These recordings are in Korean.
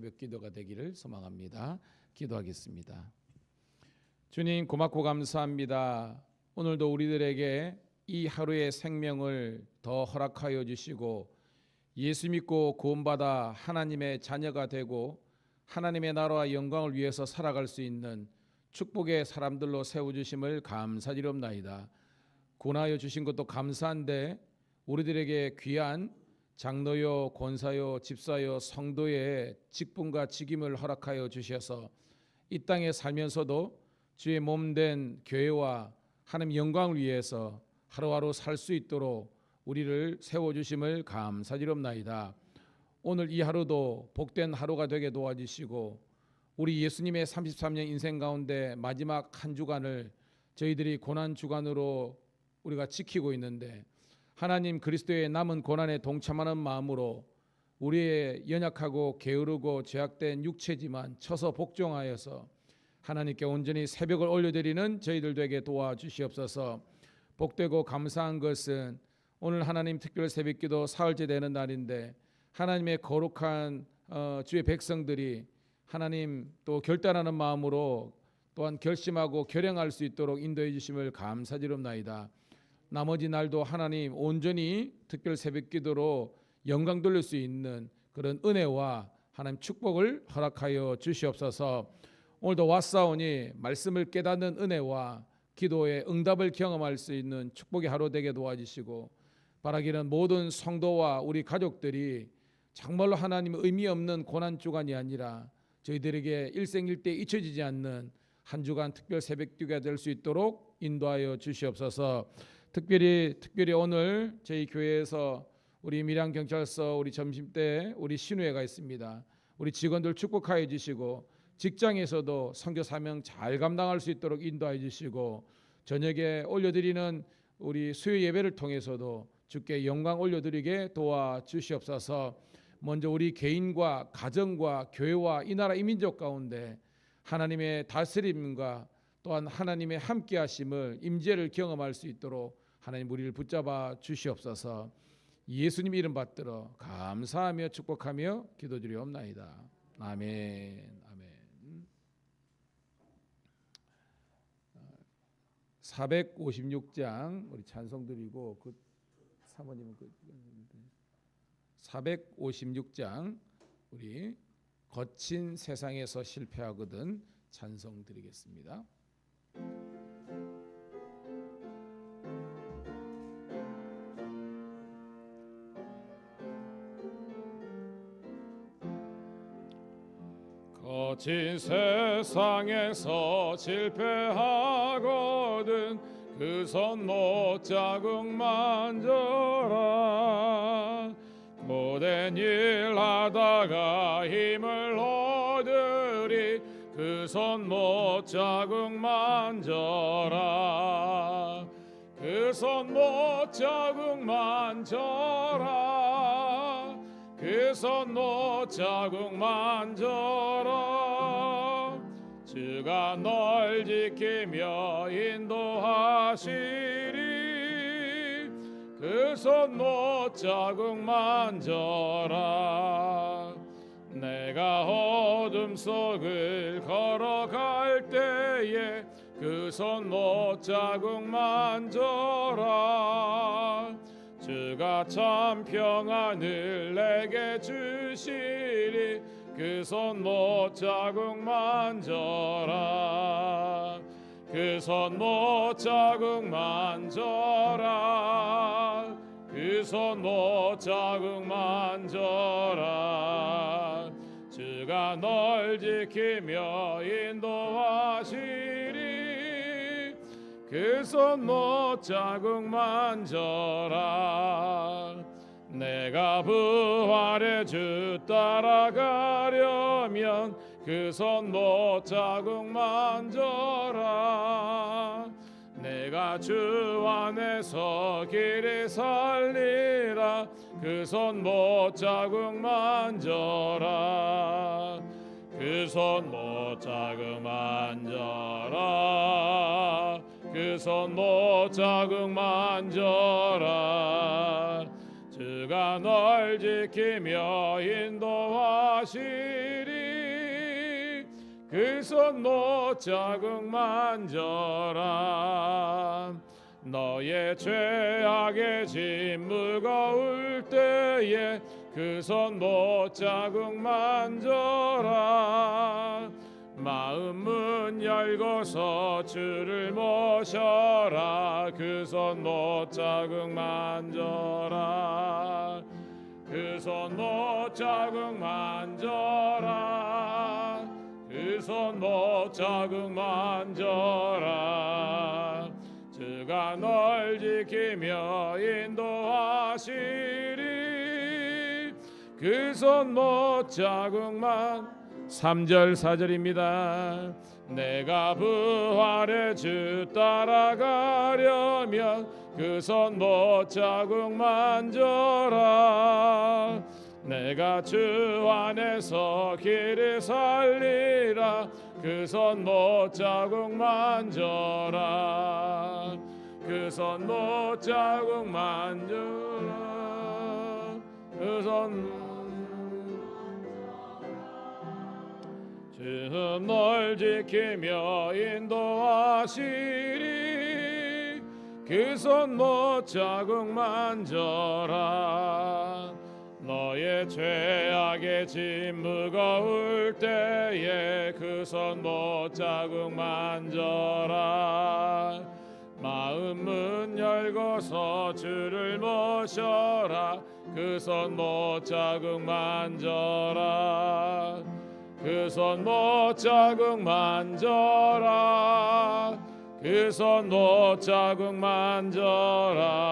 새벽 기도가 되기를 소망합니다. 기도하겠습니다. 주님 고맙고 감사합니다. 오늘도 우리들에게 이 하루의 생명을 더 허락하여 주시고 예수 믿고 구원받아 하나님의 자녀가 되고 하나님의 나라와 영광을 위해서 살아갈 수 있는 축복의 사람들로 세워주심을 감사드리옵나이다. 구원하여 주신 것도 감사한데 우리들에게 귀한 장로요, 권사요, 집사요, 성도의 직분과 직임을 허락하여 주셔서 이 땅에 살면서도 주의 몸된 교회와 하나님 영광을 위해서 하루하루 살 수 있도록 우리를 세워주심을 감사드리옵나이다. 오늘 이 하루도 복된 하루가 되게 도와주시고 우리 예수님의 33년 인생 가운데 마지막 한 주간을 저희들이 고난주간으로 우리가 지키고 있는데 하나님 그리스도의 남은 고난에 동참하는 마음으로 우리의 연약하고 게으르고 죄악된 육체지만 쳐서 복종하여서 하나님께 온전히 새벽을 올려드리는 저희들 되게 도와주시옵소서. 복되고 감사한 것은 오늘 하나님 특별 새벽기도 사흘째 되는 날인데 하나님의 거룩한 주의 백성들이 하나님 또 결단하는 마음으로 또한 결심하고 결행할 수 있도록 인도해 주심을 감사드리옵나이다. 나머지 날도 하나님 온전히 특별 새벽기도로 영광 돌릴 수 있는 그런 은혜와 하나님 축복을 허락하여 주시옵소서. 오늘도 왔사오니 말씀을 깨닫는 은혜와 기도의 응답을 경험할 수 있는 축복의 하루 되게 도와주시고 바라기는 모든 성도와 우리 가족들이 정말로 하나님의 의미 없는 고난주간이 아니라 저희들에게 일생일대 잊혀지지 않는 한 주간 특별 새벽기도가 될 수 있도록 인도하여 주시옵소서. 특별히 오늘 저희 교회에서 우리 밀양경찰서 우리 점심때 우리 신우회가 있습니다. 우리 직원들 축복하여 주시고 직장에서도 선교 사명 잘 감당할 수 있도록 인도하여 주시고 저녁에 올려드리는 우리 수요 예배를 통해서도 주께 영광 올려드리게 도와주시옵소서. 먼저 우리 개인과 가정과 교회와 이 나라 이 민족 가운데 하나님의 다스림과 또한 하나님의 함께하심을 임재를 경험할 수 있도록 하나님 우리를 붙잡아 주시옵소서. 예수님 이름 받들어 감사하며 축복하며 기도드리옵나이다. 아멘. 아멘. 456장 우리 찬송 드리고 그 사모님은 456장 우리 거친 세상에서 실패하거든 찬송 드리겠습니다. 거친 세상에서 실패하거든 그 손 못 자국 만져라. 고된 일 하다가 힘을 얻으리 그 손 못 자국 만져라. 그 손 못 자국 만져라. 그 손 못 자국 만져라. 주가 널 지키며 인도하시리. 그 손 못 자국 만져라. 내가 어둠 속을 걸어갈 때에 그 손 못 자국 만져라. 주가 참 평안을 내게 주시리. 그 손 못 자국 만져라. 그 손 못 자국 만져라. 그 손 못 자국 만져라. 주가 널 지키며 인도하시리. 그 손 못 자국 만져라. 내가 부활의 주 따라가려면 그 손 못 자국 만져라. 내가 주 안에서 길이 살리라. 그 손 못 자국 만져라. 그 손 못 자국 만져라. 그 손 못 자국 만져라. 주가 널 지키며 인도하시리. 그 손 못 자국 만져라. 너의 죄악의 짐 무거울 때에 그 손 못 자국 만져라. 마음 문 열고서 주를 모셔라. 그 손 못 자국 만져라. 그 손 못 자국 만져라. 그 손 못 자국 만져라. 주가 널 지키며 인도하시리. 그 손 못 자국만. 3절 4절입니다. 내가 부활의 주 따라가려면 그 손 못 자국 만져라. 내가 주 안에서 길을 살리라. 그 손 못 자국 만져라. 그 손 못 자국 만져라. 그 손 주는 널 지키며 인도하시리. 그 손 못 자국 만져라. 너의 죄악의 짐 무거울 때에 그 손 못 자국 만져라. 마음 문 열고서 주를 모셔라. 그 손 못 자국 만져라. 그 손 못 자국 만져라. 그 손 못 자국 만져라.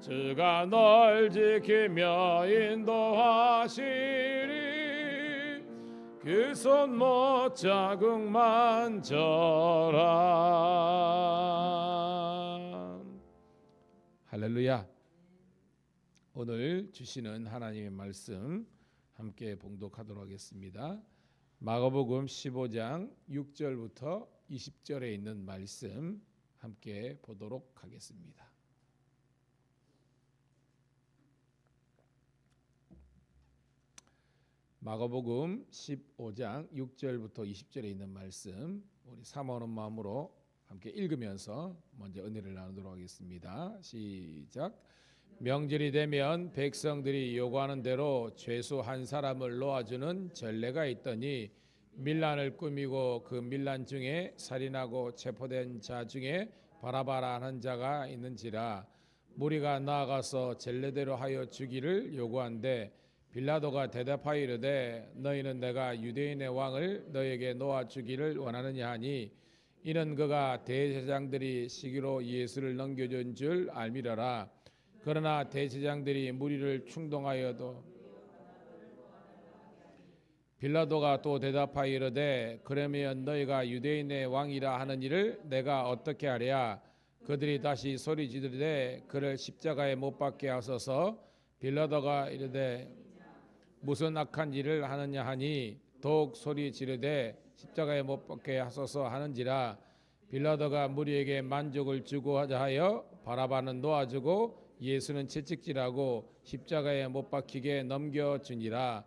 주가 널 지키며 인도하시리. 그 손 못 자국 만져라. 할렐루야. 오늘 주시는 하나님의 말씀 함께 봉독하도록 하겠습니다. 마가복음 15장 6절부터 20절에 있는 말씀 함께 보도록 하겠습니다. 마가복음 15장 6절부터 20절에 있는 말씀 우리 사모하는 마음으로 함께 읽으면서 먼저 은혜를 나누도록 하겠습니다. 시작. 명절이 되면 백성들이 요구하는 대로 죄수 한 사람을 놓아주는 전례가 있더니 밀란을 꾸미고 그 밀란 중에 살인하고 체포된 자 중에 바라바라하는 자가 있는지라. 무리가 나아가서 전례대로 하여 주기를 요구한데 빌라도가 대답하여 이르되 너희는 내가 유대인의 왕을 너에게 놓아주기를 원하느냐 하니 이는 그가 대제사장들이 시기로 예수를 넘겨준 줄 알미러라. 그러나 대제사장들이 무리를 충동하여도 빌라도가 또 대답하여 이르되 그러면 너희가 유대인의 왕이라 하는 일을 내가 어떻게 하랴. 그들이 다시 소리 지르되 그를 십자가에 못 박게 하소서. 빌라도가 이르되 무슨 악한 일을 하느냐 하니 더욱 소리 지르되 십자가에 못 박게 하소서 하는지라. 빌라도가 무리에게 만족을 주고 하자 하여 바라바는 놓아주고 예수는 채찍질하고 십자가에 못 박히게 넘겨주니라.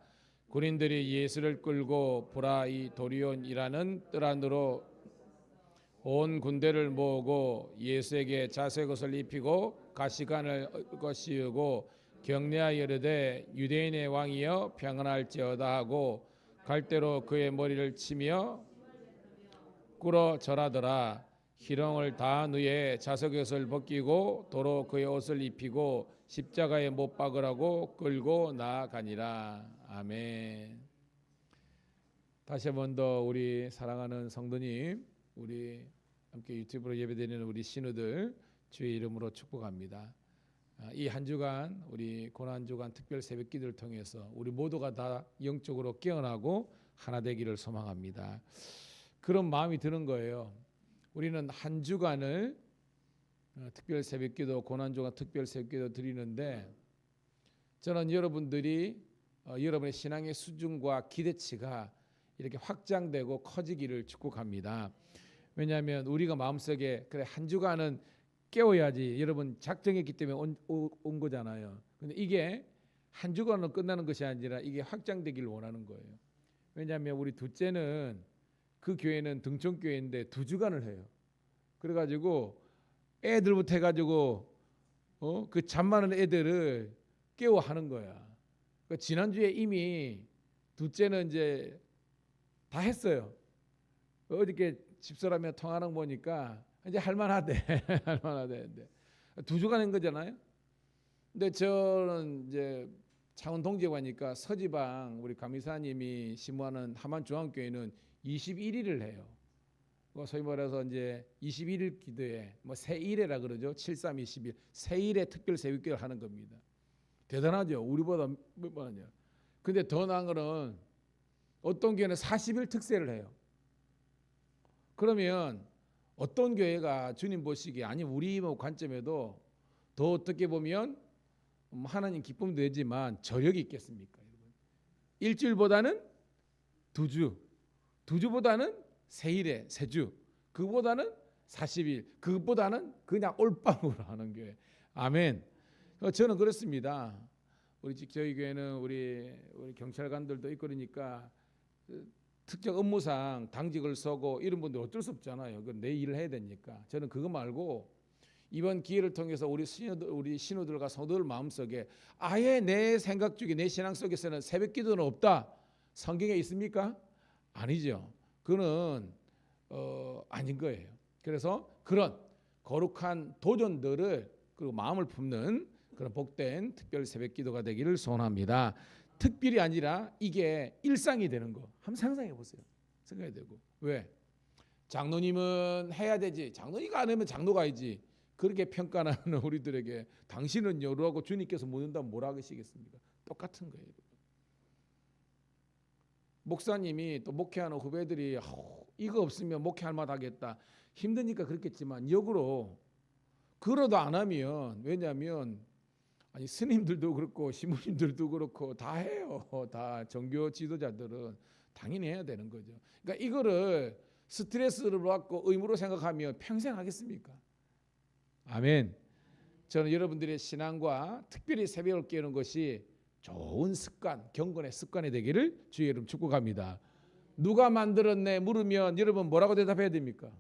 군인들이 예수를 끌고 브라이도리온이라는 뜰 안으로 온 군대를 모으고 예수에게 자색 옷을 입히고 가시관을 씌우고 경례하여 이르되 유대인의 왕이여 평안할지어다 하고 갈대로 그의 머리를 치며 꿇어 절하더라. 희롱을 다한 후에 자석의 옷을 벗기고 도로 그의 옷을 입히고 십자가에 못 박으라고 끌고 나아가니라. 아멘. 다시 한 번 더 우리 사랑하는 성도님, 우리 함께 유튜브로 예배드리는 우리 신우들 주의 이름으로 축복합니다. 이 한 주간 우리 고난주간 특별 새벽기도를 통해서 우리 모두가 다 영적으로 깨어나고 하나 되기를 소망합니다. 그런 마음이 드는 거예요. 우리는 한 주간을 특별 새벽기도 고난주간 특별 새벽기도 드리는데 저는 여러분들이 여러분의 신앙의 수준과 기대치가 이렇게 확장되고 커지기를 축복합니다. 왜냐하면 우리가 마음속에 그래 한 주간은 깨워야지 여러분 작정했기 때문에 온 거잖아요. 근데 이게 한 주간으로 끝나는 것이 아니라 이게 확장되기를 원하는 거예요. 왜냐하면 우리 둘째는 그 교회는 등촌교회인데 2주간을 해요. 그래가지고 애들부터 해가지고 그 잠 많은 애들을 깨워하는 거야. 그러니까 지난주에 이미 둘째는 이제 다 했어요. 어저께 집사람이랑 통화하는 거 보니까 이제 할만하대. 할만하대. 2주간 한 거잖아요. 근데 저는 이제 창원 동지에 가니까 서지방 우리 감이사님이 심무하는 함안중앙교회는 21일을 해요. 소위 말해서 이제 21일 기도회, 뭐 세일회라 그러죠. 7321 세일회 특별 새벽기도를 하는 겁니다. 대단하죠. 우리보다 몇 번 하냐. 근데 더 나은 거는 어떤 교회는 40일 특세를 해요. 그러면 어떤 교회가 주님 보시기에 아니 우리 관점에도 더 어떻게 보면 하나님 기쁨도 되지만 저력이 있겠습니까? 일주일보다는 2주, 2주보다는 세일에 세주, 그보다는 40일, 그것보다는 그냥 올빵으로 하는 교회. 아멘. 저는 그렇습니다. 저희 교회는 우리 경찰관들도 있고 그러니까 특정 업무상 당직을 서고 이런 분들 어쩔 수 없잖아요. 그건 내 일을 해야 되니까. 저는 그거 말고 이번 기회를 통해서 우리 신우들과 성도들 마음속에 아예 내 생각 중에 내 신앙 속에서는 새벽기도는 없다. 성경에 있습니까? 아니죠. 그거는 아닌 거예요. 그래서 그런 거룩한 도전들을 그리고 마음을 품는 그런 복된 특별 새벽기도가 되기를 소원합니다. 특별이 아니라 이게 일상이 되는 거 한번 상상해 보세요. 생각이 되고 왜? 장로님은 해야 되지. 장로니가 안 하면 장로가 아니지. 그렇게 평가하는 우리들에게 당신은 여러하고 주님께서 묻는다면 뭐라 하시겠습니까? 똑같은 거예요. 목사님이 또 목회하는 후배들이 이거 없으면 목회할 만하겠다. 힘드니까 그렇겠지만 역으로 그러도 안 하면 왜냐하면 아니 스님들도 그렇고 신부님들도 그렇고 다 해요. 다 종교 지도자들은 당연히 해야 되는 거죠. 그러니까 이거를 스트레스를 받고 의무로 생각하면 평생 하겠습니까? 아멘. 저는 여러분들의 신앙과 특별히 새벽을 깨우는 것이 좋은 습관, 경건의 습관이 되기를 주의 이름 축복합니다. 누가 만들었네 물으면 여러분 뭐라고 대답해야 됩니까?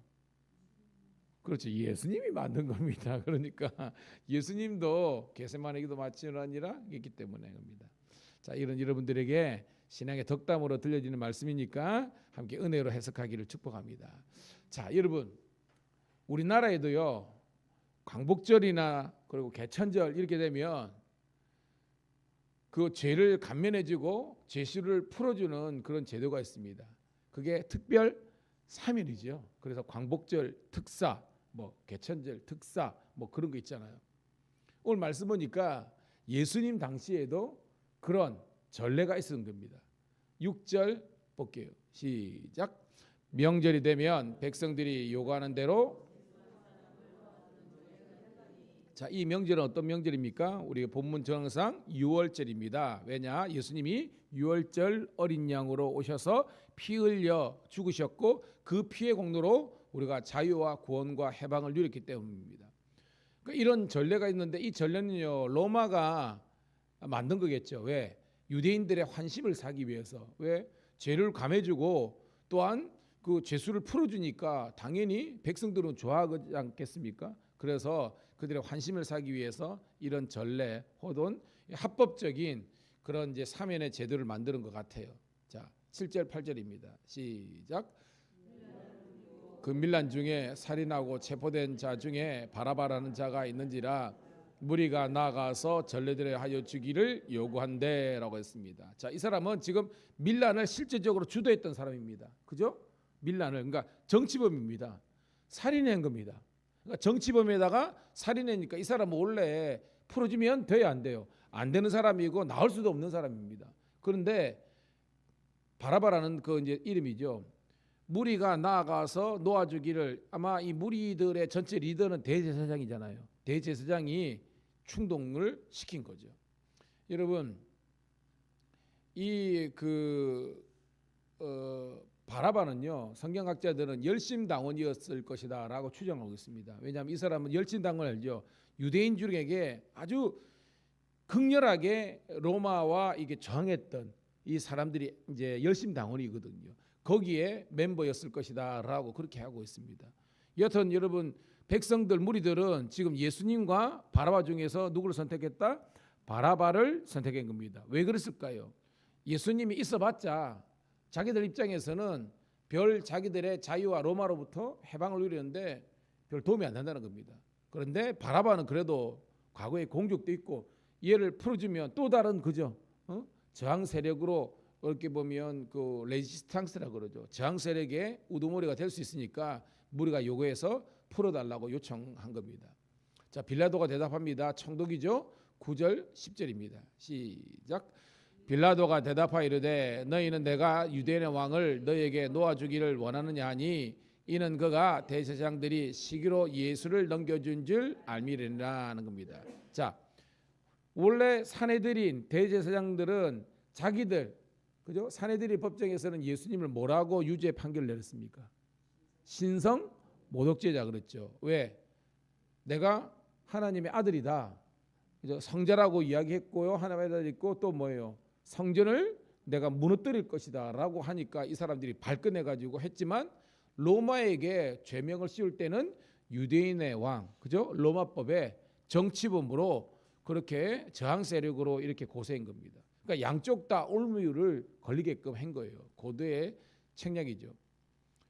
그렇죠. 예수님이 만든 겁니다. 그러니까 예수님도 겟세마네 기도 마치느니라 했기 때문에 겁니다. 자, 이런 여러분들에게 신앙의 덕담으로 들려지는 말씀이니까 함께 은혜로 해석하기를 축복합니다. 자, 여러분 우리나라에도요 광복절이나 그리고 개천절 이렇게 되면 그 죄를 감면해주고 죄수를 풀어주는 그런 제도가 있습니다. 그게 특별 사면이죠. 그래서 광복절 특사, 뭐 개천절 특사, 뭐 그런 거 있잖아요. 오늘 말씀 보니까 예수님 당시에도 그런 전례가 있었던 겁니다. 6절 볼게요. 시작. 명절이 되면 백성들이 요구하는 대로 자, 이 명절은 어떤 명절입니까? 우리 본문 정상 6월절입니다. 왜냐? 예수님이 6월절 어린 양으로 오셔서 피 흘려 죽으셨고 그 피의 공로로 우리가 자유와 구원과 해방을 누렸기 때문입니다. 그러니까 이런 전례가 있는데 이 전례는요 로마가 만든 거겠죠. 왜? 유대인들의 환심을 사기 위해서. 왜? 죄를 감해주고 또한 그 죄수를 풀어주니까 당연히 백성들은 좋아하지 않겠습니까? 그래서 그들의 환심을 사기 위해서 이런 전례 혹은 합법적인 그런 이제 사면의 제도를 만드는 것 같아요. 자, 7절 8절입니다. 시작. 그 밀란 중에 살인하고 체포된 자 중에 바라바라는 자가 있는지라 무리가 나가서 전례대로 하여 주기를 요구한대라고 했습니다. 자, 이 사람은 지금 밀란을 실제적으로 주도했던 사람입니다. 그죠? 밀란을 그러니까 정치범입니다. 살인한 겁니다. 그러니까 정치범에다가 살인하니까 이 사람은 원래 풀어주면 돼야 안 돼요. 안 되는 사람이고 나올 수도 없는 사람입니다. 그런데 바라바라는 그 이제 이름이죠. 무리가 나아가서 놓아주기를 아마 이 무리들의 전체 리더는 대제사장이잖아요. 대제사장이 충동을 시킨 거죠. 여러분 이 바라바는요 성경학자들은 열심당원이었을 것이다라고 추정하고 있습니다. 왜냐하면 이 사람은 열심당원을 알죠. 유대인들에게 아주 극렬하게 로마와 이게 저항했던 이 사람들이 이제 열심당원이거든요. 거기에 멤버였을 것이다라고 그렇게 하고 있습니다. 여튼 여러분 백성들 무리들은 지금 예수님과 바라바 중에서 누구를 선택했다? 바라바를 선택한 겁니다. 왜 그랬을까요? 예수님이 있어봤자 자기들 입장에서는 별 자기들의 자유와 로마로부터 해방을 누리는데 별 도움이 안 된다는 겁니다. 그런데 바라바는 그래도 과거에 공격도 있고 얘를 풀어주면 또 다른 그죠? 저항 세력으로 이렇게 보면 그 레지스탕스라 그러죠. 저항 세력의 우두머리가 될 수 있으니까 무리가 요구해서 풀어달라고 요청한 겁니다. 자, 빌라도가 대답합니다. 청독이죠. 9절 10절입니다. 시작. 빌라도가 대답하여 이르되 너희는 내가 유대인의 왕을 너희에게 놓아주기를 원하느냐 하니 이는 그가 대제사장들이 시기로 예수를 넘겨준 줄 알미리라 하는 겁니다. 자, 원래 사내들인 대제사장들은 자기들 그죠? 사내들이 법정에서는 예수님을 뭐라고 유죄 판결을 내렸습니까? 신성 모독죄자 그랬죠. 왜? 내가 하나님의 아들이다. 그죠? 성자라고 이야기했고요. 하나님의 아들 있고 또 뭐예요? 성전을 내가 무너뜨릴 것이다라고 하니까 이 사람들이 발끈해 가지고 했지만 로마에게 죄명을 씌울 때는 유대인의 왕, 그죠? 로마법의 정치범으로 그렇게 저항 세력으로 이렇게 고소한 겁니다. 그러니까 양쪽 다 올무를 걸리게끔 한 거예요. 고도의 책략이죠.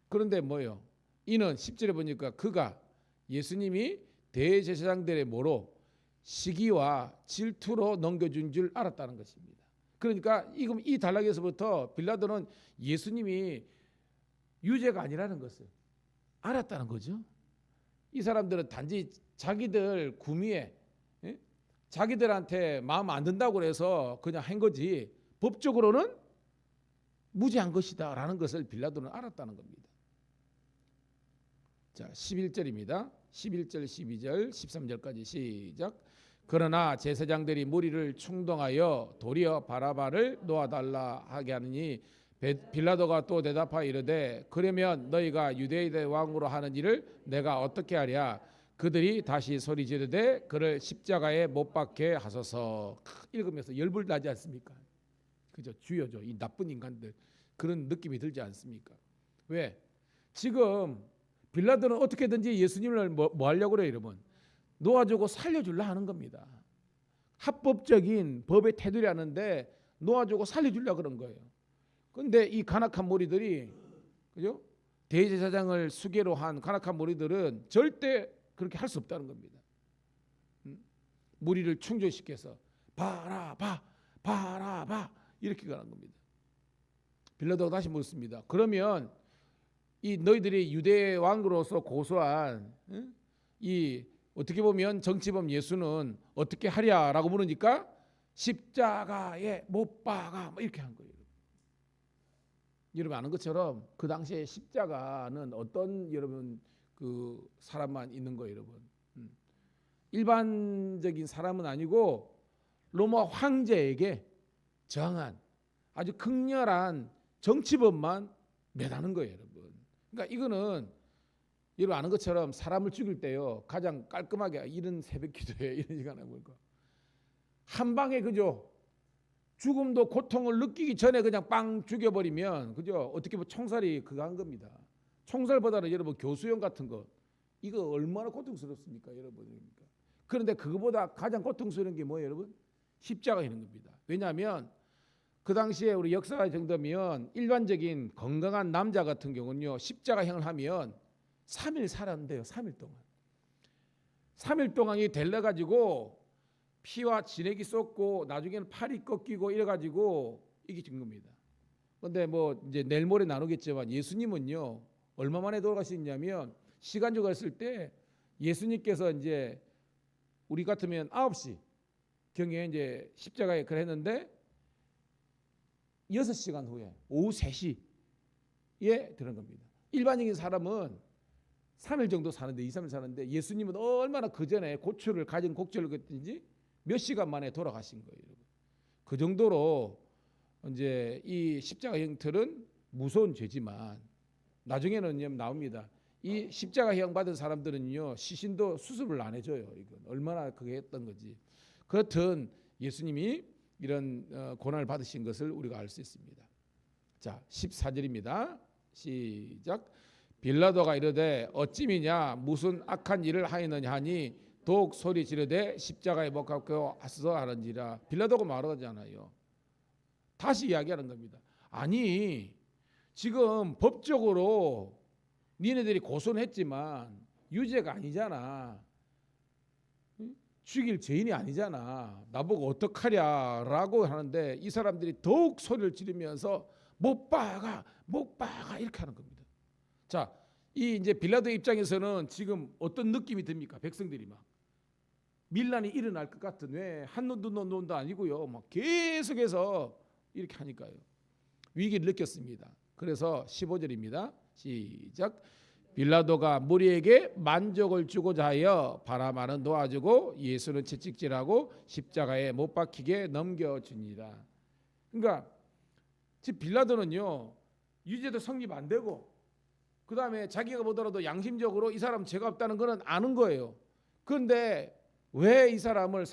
그런데 뭐예요? 이는 10절에 보니까 그가 예수님이 대제사장들의 뭐로 시기와 질투로 넘겨준 줄 알았다는 것입니다. 그러니까 이 단락에서부터 빌라도는 예수님이 유죄가 아니라는 것을 알았다는 거죠. 이 사람들은 단지 자기들 구미에 자기들한테 마음 안 든다고 해서 그냥 한 거지 법적으로는 무죄한 것이다 라는 것을 빌라도는 알았다는 겁니다. 자, 11절입니다. 11절, 12절, 13절까지 시작. 그러나 제사장들이 무리를 충동하여 도리어 바라바를 놓아달라 하게 하느니 빌라도가 또 대답하여 이르되 그러면 너희가 유대인의 왕으로 하는 일을 내가 어떻게 하랴. 그들이 다시 소리 지르되 그를 십자가에 못 박게 하소서. 읽으면서 열불 나지 않습니까? 그죠? 주여죠. 이 나쁜 인간들 그런 느낌이 들지 않습니까? 왜? 지금 빌라도는 어떻게든지 예수님을 뭐 하려고 그래요, 여러분? 놓아주고 살려주려 하는 겁니다. 합법적인 법의 테두리 하는데 놓아주고 살려주려 그런 거예요. 그런데 이 간악한 무리들이 그죠? 대제사장을 수괴로 한 간악한 무리들은 절대 그렇게 할 수 없다는 겁니다. 무리를 충족시켜서 바라바 바라바 이렇게 가는 겁니다. 빌라도가 다시 묻습니다. 그러면 이 너희들이 유대 왕으로서 고소한 이 어떻게 보면 정치범 예수는 어떻게 하랴라고 물으니까 십자가에 못 박아 이렇게 한 거예요. 여러분 아는 것처럼 그 당시에 십자가는 어떤 여러분 그 사람만 있는 거예요, 여러분. 일반적인 사람은 아니고 로마 황제에게 정한 아주 극렬한 정치범만 매다는 거예요, 여러분. 그러니까 이거는 여러분 아는 것처럼 사람을 죽일 때요 가장 깔끔하게 이런 새벽 기도에 이런 시간에 보니까 한 방에 그죠? 죽음도 고통을 느끼기 전에 그냥 빵 죽여버리면 그죠? 어떻게 보면 총살이 그거 한 겁니다. 총살보다는 여러분 교수형 같은 거 이거 얼마나 고통스럽습니까, 여러분? 그런데 그거보다 가장 고통스러운 게 뭐예요, 여러분? 십자가 있는 겁니다. 왜냐하면 그 당시에 우리 역사가 정도면 일반적인 건강한 남자 같은 경우는요 십자가형을 하면 3일 살았는데요. 3일 동안. 3일 동안이 될래가지고 피와 진액이 쏟고 나중에는 팔이 꺾이고 이래가지고 이게 진 겁니다. 그런데 뭐 이제 내일 모레 나누겠지만 예수님은요 얼마 만에 돌아가시냐면 시간적으로 했을 때 예수님께서 이제 우리 같으면 9시 경에 이제 십자가에 그랬는데 6시간 후에 오후 3시에 들은 겁니다. 일반적인 사람은 3일 정도 사는데 2, 3일 사는데 예수님은 얼마나 그 전에 고초를 가진 곡절을 했든지 몇 시간 만에 돌아가신 거예요. 그 정도로 이제 이 십자가 형틀은 무서운 죄지만 나중에는 나옵니다. 이 십자가형 받은 사람들은요 시신도 수습을 안 해줘요. 이건 얼마나 그게 했던 거지. 그렇든 예수님이 이런 고난을 받으신 것을 우리가 알 수 있습니다. 자, 14절입니다. 시작. 빌라도가 이르되 어찌미냐 무슨 악한 일을 하였느냐 하니 더욱 소리 지르되 십자가에 못 박혀 하소서 하는지라. 빌라도가 말하잖아요. 다시 이야기하는 겁니다. 아니 지금 법적으로 니네들이 고소는 했지만 유죄가 아니잖아. 죽일 죄인이 아니잖아. 나보고 어떡하랴라고 하는데 이 사람들이 더욱 소리를 지르면서 못 박아 이렇게 하는 겁니다. 자, 이 이제 빌라도 입장에서는 지금 어떤 느낌이 듭니까? 백성들이 막 밀란이 일어날 것 같은 왜 한눈 두 눈도 아니고요. 막 계속해서 이렇게 하니까요. 위기를 느꼈습니다. 그래서 15절입니다. 시작. 빌라도가 무리에게 만족을 주고자 하여 바라마는 도와주고 예수는 채찍질하고 십자가에 못 박히게 넘겨주니라. 그러니까 지금 빌라도는요 유죄도 성립 안 되고 그 다음에 자기가 보더라도 양심적으로 이 사람 죄가 없다는 것은 아는 거예요. 그런데 왜 이 사람을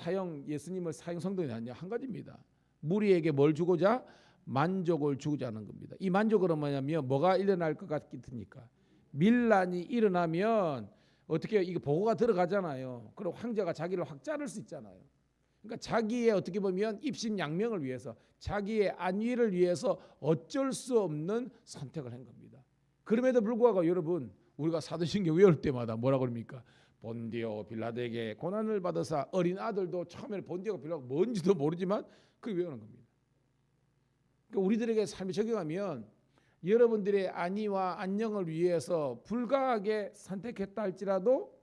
예수님을 사형 선고에 놨냐? 한 가지입니다. 무리에게 뭘 주고자? 만족을 주고자 하는 겁니다. 이 만족은 뭐냐면 뭐가 일어날 것 같습니까? 밀란이 일어나면 어떻게 이게 보고가 들어가잖아요. 그럼 황제가 자기를 확 자를 수 있잖아요. 그러니까 자기의 어떻게 보면 입신양명을 위해서 자기의 안위를 위해서 어쩔 수 없는 선택을 한 겁니다. 그럼에도 불구하고 여러분 우리가 사도신경 외울 때마다 뭐라 그럽니까? 본디오 빌라도에게 고난을 받아서 어린 아들도 처음에는 본디오가 빌라도가 뭔지도 모르지만 그게 외우는 겁니다. 그러니까 우리들에게 삶에 적용하면 여러분들의 안위와 안녕을 위해서 불가하게 선택했다 할지라도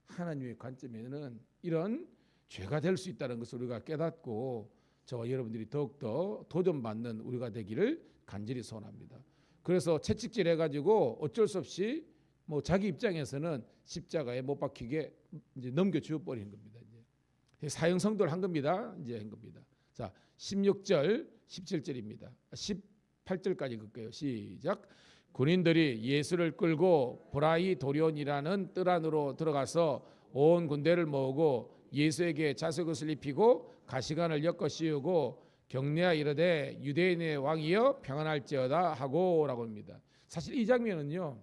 하나님의 관점에는 이런 죄가 될 수 있다는 것을 우리가 깨닫고 저와 여러분들이 더욱더 도전받는 우리가 되기를 간절히 소원합니다. 그래서 채찍질 해가지고 어쩔 수 없이 뭐 자기 입장에서는 십자가에 못 박히게 이제 넘겨주어 버리는 겁니다. 이제 사형 선고를 한 겁니다. 이제 한 겁니다. 자, 16절, 17절입니다. 18절까지 읽을게요. 시작. 군인들이 예수를 끌고 브라이도리온이라는 뜰 안으로 들어가서 온 군대를 모으고 예수에게 자석옷을 입히고 가시관을 엮어 씌우고 경례하 이르되 유대인의 왕이여 평안할지어다 하고라고 합니다. 사실 이 장면은요.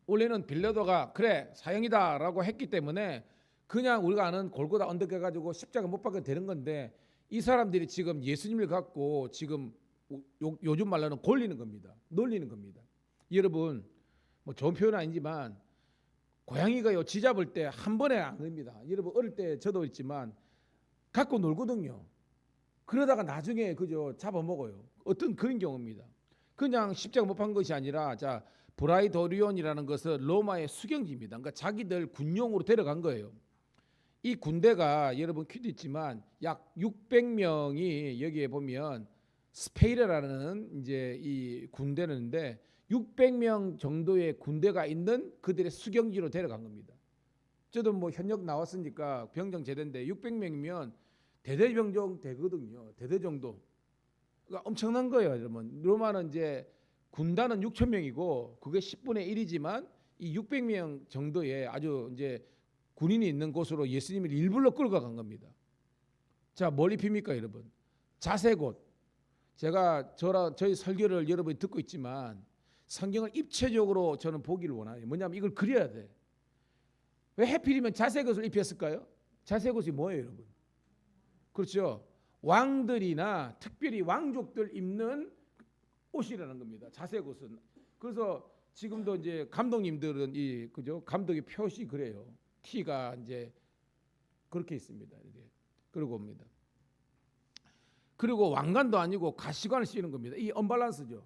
원래는 빌라도가 그래 사형이다라고 했기 때문에 그냥 우리가 아는 골고다 언덕 해가지고 십자가 못 박게 되는 건데 이 사람들이 지금 예수님을 갖고 지금 요즘 말로는 골리는 겁니다. 놀리는 겁니다. 여러분 뭐 좋은 표현은 아니지만 고양이가요 쥐 잡을 때 한 번에 안 겁니다. 여러분 어릴 때 저도 있지만 갖고 놀거든요. 그러다가 나중에 그저 잡아먹어요. 어떤 그런 경우입니다. 그냥 십자가 못 판 것이 아니라 자 브라이도리온이라는 것은 로마의 수경지입니다. 그러니까 자기들 군용으로 데려간 거예요. 이 군대가 여러분 퀴도 있지만 약 600명이 여기에 보면 스페이레라는 이제 이 군대는데 600명 정도의 군대가 있는 그들의 수경지로 데려간 겁니다. 저도 뭐 현역 나왔으니까 병정 제대인데 600명이면 대대병정 되거든요. 대대 정도. 그러니까 엄청난 거예요, 여러분. 로마는 이제 군단은 6,000명이고 그게 10분의 1이지만 이 600명 정도의 아주 이제 군인이 있는 곳으로 예수님을 일부러 끌고 간 겁니다. 자, 뭘 입힙니까, 여러분? 자색옷. 제가 저희 설교를 여러분이 듣고 있지만 성경을 입체적으로 저는 보기를 원해요. 뭐냐면 이걸 그려야 돼. 왜 하필이면 자색옷을 입혔을까요? 자색옷이 뭐예요, 여러분? 그렇죠. 왕들이나 특별히 왕족들 입는 옷이라는 겁니다. 자색옷은. 그래서 지금도 이제 감독님들은 이 그죠? 감독의 표시 그래요. 티가 이제 그렇게 있습니다. 이렇게 그러고 옵니다. 그리고 왕관도 아니고 가시관을 씌우는 겁니다. 이 언밸런스죠.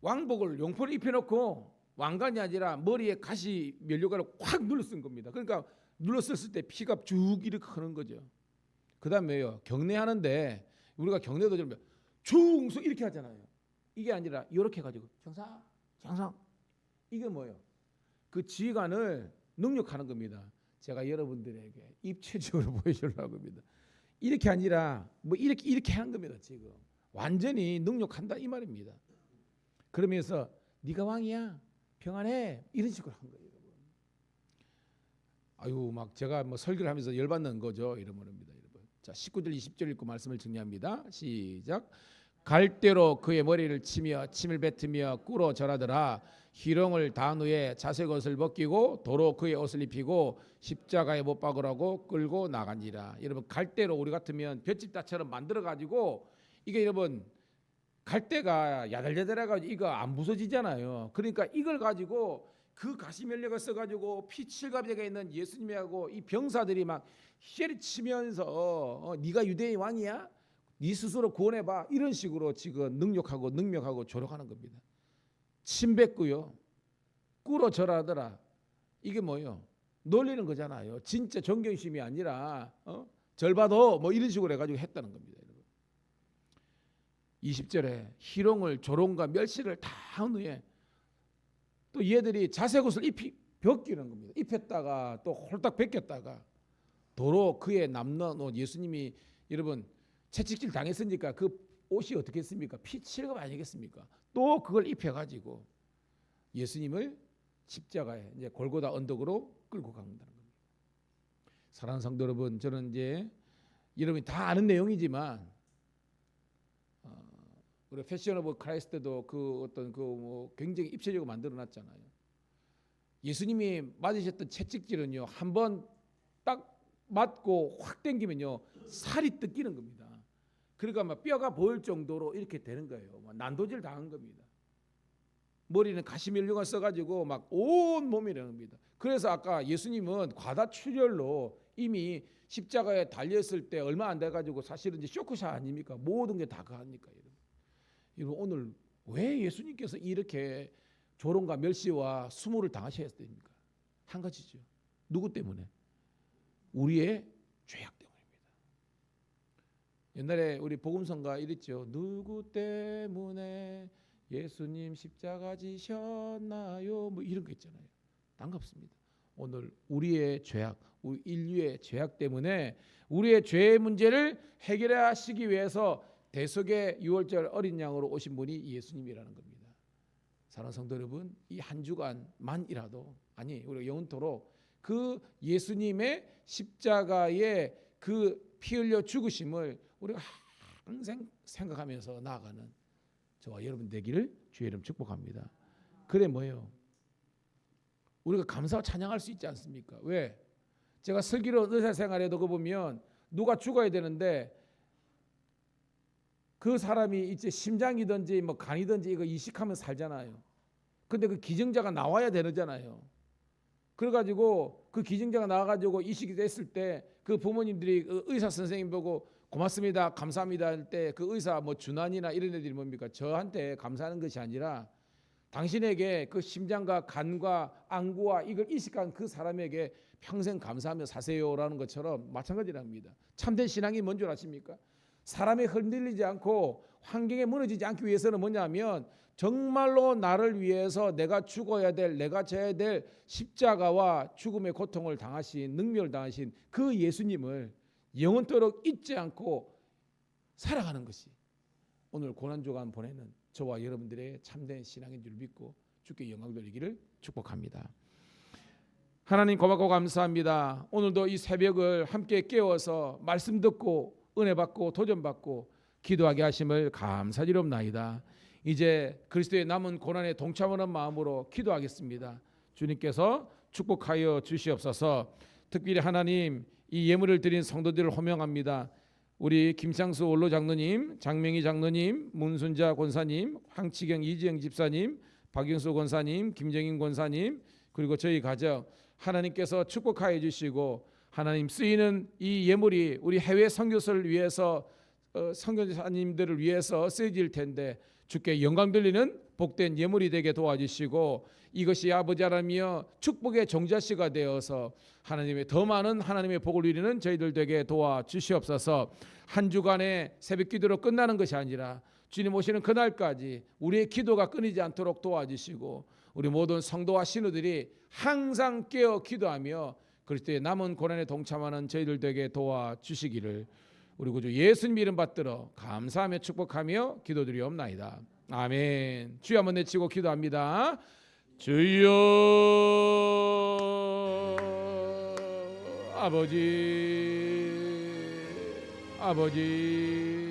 왕복을 용포를 입혀놓고 왕관이 아니라 머리에 가시 면류관을 확 눌러 쓴 겁니다. 그러니까 눌러 썼을 때 피가 쭉 이렇게 흐르는 거죠. 그 다음에요. 경례하는데 우리가 경례도 좀 중수 이렇게 하잖아요. 이게 아니라 이렇게 해가지고 정상 이게 뭐예요? 그 지휘관을 능력하는 겁니다. 제가 여러분들에게 입체적으로 보여주려고 합니다. 이렇게 아니라 뭐 이렇게 하는 겁니다. 지금 완전히 능력한다 이 말입니다. 그러면서 네가 왕이야 평안해 이런 식으로 한 거예요. 아유 막 제가 뭐 설교를 하면서 열받는 거죠. 이런 겁니다. 여러분. 자, 19절 20절 읽고 말씀을 정리합니다. 시작. 갈대로 그의 머리를 치며 침을 뱉으며 꿇어 절하더라. 희롱을 당한 후에 자색 옷을 벗기고 도로 그의 옷을 입히고 십자가에 못 박으라고 끌고 나간지라. 여러분, 갈대로 우리 같으면 볏짚다처럼 만들어 가지고, 이게 여러분 갈대가 야들야들해가지고 이거 안 부서지잖아요. 그러니까 이걸 가지고 그 가시면력을 써가지고 피칠갑에가 있는 예수님하고 이 병사들이 막 쉐리치면서 네가 유대의 왕이야? 네 스스로 구원해봐, 이런 식으로 지금 능력하고 조력하는 겁니다. 침 뱉고요, 꿇어 절하더라. 이게 뭐예요? 놀리는 거잖아요. 진짜 존경심이 아니라 절받어 뭐 이런 식으로 해가지고 했다는 겁니다. 20절에 희롱을 조롱과 멸시를 다 한 후에 또 얘들이 자색 옷을 벗기는 겁니다. 입혔다가 또 홀딱 벗겼다가 도로 그의 남는 옷, 예수님이 여러분 채찍질 당했으니까 그 옷이 어떻게 했습니까? 피칠갑 아니겠습니까? 또 그걸 입혀가지고 예수님을 십자가에 이제 골고다 언덕으로 끌고 간다는 겁니다. 사랑하는 성도 여러분, 저는 이제 여러분이 다 아는 내용이지만 우리 패션 오브 크라이스트도 그 어떤 그 뭐 굉장히 입체적으로 만들어놨잖아요. 예수님이 맞으셨던 채찍질은요, 한번 딱 맞고 확 당기면요 살이 뜯기는 겁니다. 그러니까 막 뼈가 보일 정도로 이렇게 되는 거예요. 난도질 당한 겁니다. 머리는 가시면류관 써가지고 막 온 몸이라는 겁니다. 그래서 아까 예수님은 과다출혈로 이미 십자가에 달렸을 때 얼마 안 돼가지고 사실은 이제 쇼크샷 아닙니까? 모든 게 다 가하니까. 여러분, 오늘 왜 예수님께서 이렇게 조롱과 멸시와 수모를 당하셔야 됩니까? 한 가지죠. 누구 때문에? 우리의 죄악 때문입니다. 옛날에 우리 복음성가 이랬죠. 누구 때문에 예수님 십자가 지셨나요? 뭐 이런 거 있잖아요. 반갑습니다. 오늘 우리의 죄악, 우리 인류의 죄악 때문에 우리의 죄의 문제를 해결하시기 위해서 대속의 6월절 어린 양으로 오신 분이 예수님이라는 겁니다. 사랑하는 성도 여러분, 이 한 주간만이라도, 아니 우리가 영원토록 그 예수님의 십자가의 그 피 흘려 죽으심을 우리가 항상 생각하면서 나아가는 저와 여러분 되기를 주의 이름 축복합니다. 그래 뭐예요? 우리가 감사와 찬양할 수 있지 않습니까? 왜? 제가 슬기로운 의사생활에도 그 보면 누가 죽어야 되는데 그 사람이 이제 심장이든지 뭐 간이든지 이거 이식하면 살잖아요. 근데 그 기증자가 나와야 되잖아요. 그래가지고 그 기증자가 나와가지고 이식이 됐을 때 그 부모님들이 그 의사 선생님 보고 고맙습니다, 감사합니다 할 때 그 의사 뭐 준환이나 이런 애들이 뭡니까? 저한테 감사하는 것이 아니라 당신에게 그 심장과 간과 안구와 이걸 이식한 그 사람에게 평생 감사하며 사세요라는 것처럼 마찬가지랍니다. 참된 신앙이 뭔 줄 아십니까? 사람이 흔들리지 않고 환경에 무너지지 않기 위해서는 뭐냐면 정말로 나를 위해서 내가 죽어야 될, 내가 져야 될 십자가와 죽음의 고통을 당하신, 능멸을 당하신 그 예수님을 영원토록 잊지 않고 살아가는 것이 오늘 고난주간 보내는 저와 여러분들의 참된 신앙인 줄 믿고 주께 영광 돌리기를 축복합니다. 하나님 고맙고 감사합니다. 오늘도 이 새벽을 함께 깨워서 말씀 듣고 은혜 받고 도전 받고 기도하게 하심을 감사드리옵나이다. 이제 그리스도의 남은 고난에 동참하는 마음으로 기도하겠습니다. 주님께서 축복하여 주시옵소서. 특별히 하나님, 이 예물을 드린 성도들을 호명합니다. 우리 김창수 원로 장로님, 장명희 장로님, 문순자 권사님, 황치경 이지영 집사님, 박영수 권사님, 김정인 권사님, 그리고 저희 가정 하나님께서 축복하여 주시고 하나님 쓰이는 이 예물이 우리 해외 선교사를 위해서 선교사님들을 위해서 쓰여질 텐데 주께 영광 돌리는 복된 예물이 되게 도와주시고 이것이 아버지 하나님이여 축복의 종자씨가 되어서 하나님의 더 많은 하나님의 복을 누리는 저희들 되게 도와주시옵소서. 한 주간의 새벽 기도로 끝나는 것이 아니라 주님 오시는 그날까지 우리의 기도가 끊이지 않도록 도와주시고 우리 모든 성도와 신우들이 항상 깨어 기도하며 그리스도의 남은 고난에 동참하는 저희들 되게 도와주시기를 우리 구주 예수님 이름 받들어 감사하며 축복하며 기도드리옵나이다. 아멘. 주여 한번 내치고 기도합니다. 주여 아버지 아버지